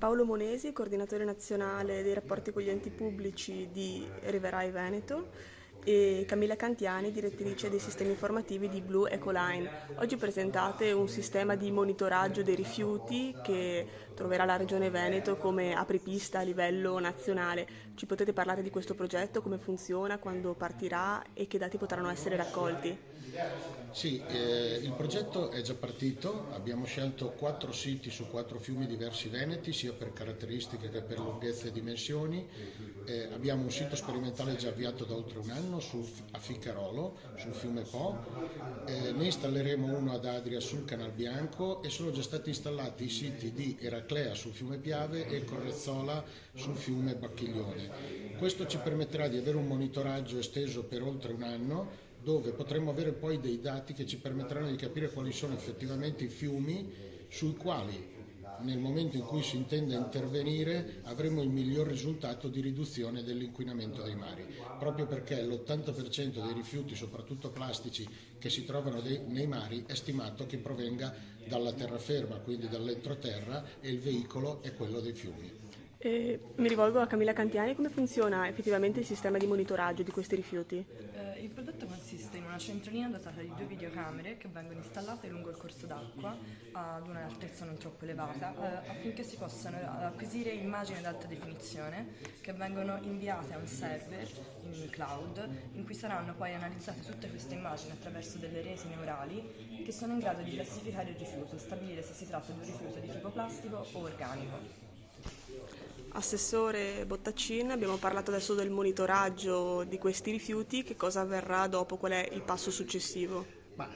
Paolo Monesi, coordinatore nazionale dei rapporti con gli enti pubblici di Riverai Veneto, e Camilla Cantiani, direttrice dei sistemi informativi di Blue Ecoline. Oggi presentate un sistema di monitoraggio dei rifiuti che troverà la Regione Veneto come apripista a livello nazionale. Ci potete parlare di questo progetto, come funziona, quando partirà e che dati potranno essere raccolti? Sì, il progetto è già partito, abbiamo scelto 4 siti su 4 fiumi diversi veneti, sia per caratteristiche che per lunghezza e dimensioni. Abbiamo un sito sperimentale già avviato da oltre un anno a Ficcarolo, sul fiume Po. Ne installeremo uno ad Adria sul Canal Bianco e sono già stati installati i siti di Eraclea sul fiume Piave e Correzzola sul fiume Bacchiglione. Questo ci permetterà di avere un monitoraggio esteso per oltre un anno, dove potremo avere poi dei dati che ci permetteranno di capire quali sono effettivamente i fiumi sui quali nel momento in cui si intende intervenire avremo il miglior risultato di riduzione dell'inquinamento dei mari, proprio perché l'80% dei rifiuti, soprattutto plastici, che si trovano nei mari è stimato che provenga dalla terraferma, quindi dall'entroterra, e il veicolo è quello dei fiumi. Mi rivolgo a Camilla Cantiani: come funziona effettivamente il sistema di monitoraggio di questi rifiuti? Il prodotto consiste in una centralina dotata di 2 videocamere che vengono installate lungo il corso d'acqua ad un'altezza non troppo elevata affinché si possano acquisire immagini ad alta definizione che vengono inviate a un server in cloud in cui saranno poi analizzate tutte queste immagini attraverso delle reti neurali che sono in grado di classificare il rifiuto, stabilire se si tratta di un rifiuto di tipo plastico o organico. Assessore Bottaccin, abbiamo parlato adesso del monitoraggio di questi rifiuti. Che cosa avverrà dopo? Qual è il passo successivo?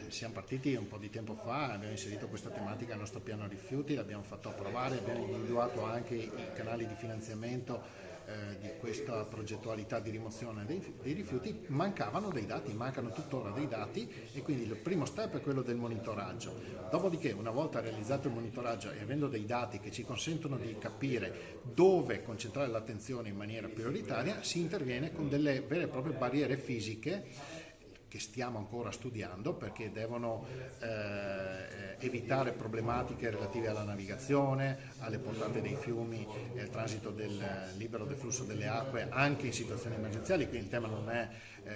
Siamo partiti un po' di tempo fa, abbiamo inserito questa tematica nel nostro piano rifiuti, l'abbiamo fatto approvare, abbiamo individuato anche i canali di finanziamento di questa progettualità di rimozione dei rifiuti. Mancavano dei dati, mancano tuttora dei dati, e quindi il primo step è quello del monitoraggio. Dopodiché, una volta realizzato il monitoraggio e avendo dei dati che ci consentono di capire dove concentrare l'attenzione in maniera prioritaria, si interviene con delle vere e proprie barriere fisiche che stiamo ancora studiando, perché devono evitare problematiche relative alla navigazione, alle portate dei fiumi, al transito libero del flusso delle acque anche in situazioni emergenziali. Quindi il tema non è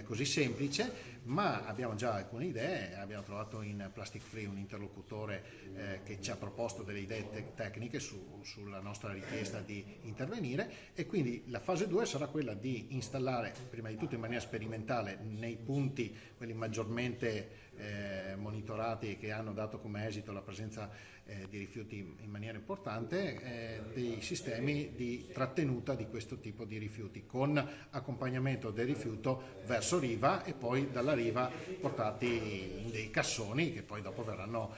così semplice, ma abbiamo già alcune idee. Abbiamo trovato in Plastic Free un interlocutore che ci ha proposto delle idee tecniche sulla nostra richiesta di intervenire, e quindi la fase 2 sarà quella di installare prima di tutto in maniera sperimentale nei punti quelli maggiormente monitorati e che hanno dato come esito la presenza di rifiuti in maniera importante, dei sistemi di trattenuta di questo tipo di rifiuti, con accompagnamento del rifiuto verso riva e poi dalla riva portati in dei cassoni che poi dopo verranno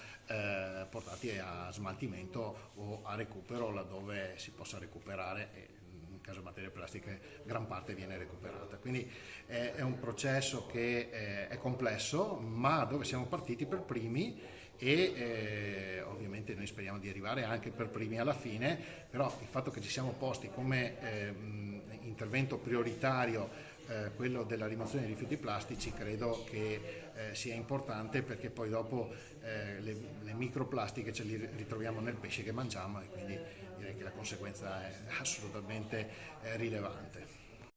portati a smaltimento o a recupero laddove si possa recuperare. In caso di materie plastiche gran parte viene recuperata, quindi è un processo che è complesso, ma dove siamo partiti per primi, e ovviamente noi speriamo di arrivare anche per primi alla fine. Però il fatto che ci siamo posti come intervento prioritario quello della rimozione dei rifiuti plastici credo che sia importante, perché poi dopo le microplastiche ce le ritroviamo nel pesce che mangiamo, e quindi direi che la conseguenza è assolutamente rilevante.